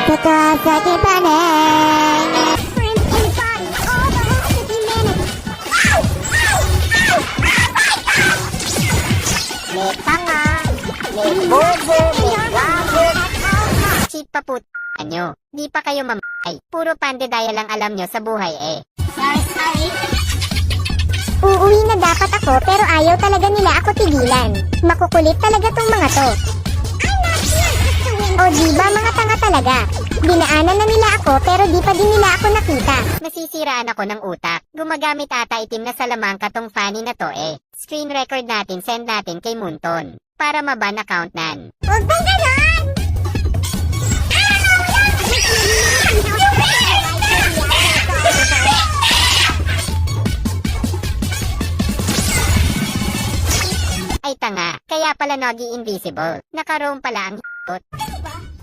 Totoo sa kipaning. May tanga, may bobo, may gagot. Cheat pa po nyo. Di pa kayo mamay. Puro pandedaya lang alam nyo sa buhay eh. Sorry. Uuwi na dapat ako pero ayaw talaga nila ako tigilan. Makukulit talaga tong mga to. O diba mga tanga talaga? Dinaanan na nila ako pero di pa din nila ako nakita. Nasisiraan ako ng utak. Gumagamit ata itim na salamangka tong Fanny na to eh. Screen record natin, send natin kay Munton. Para maban account nan. Huwag bang ganon! Ay tanga, kaya pala Nogi invisible. Naka-roam pala ang hipot.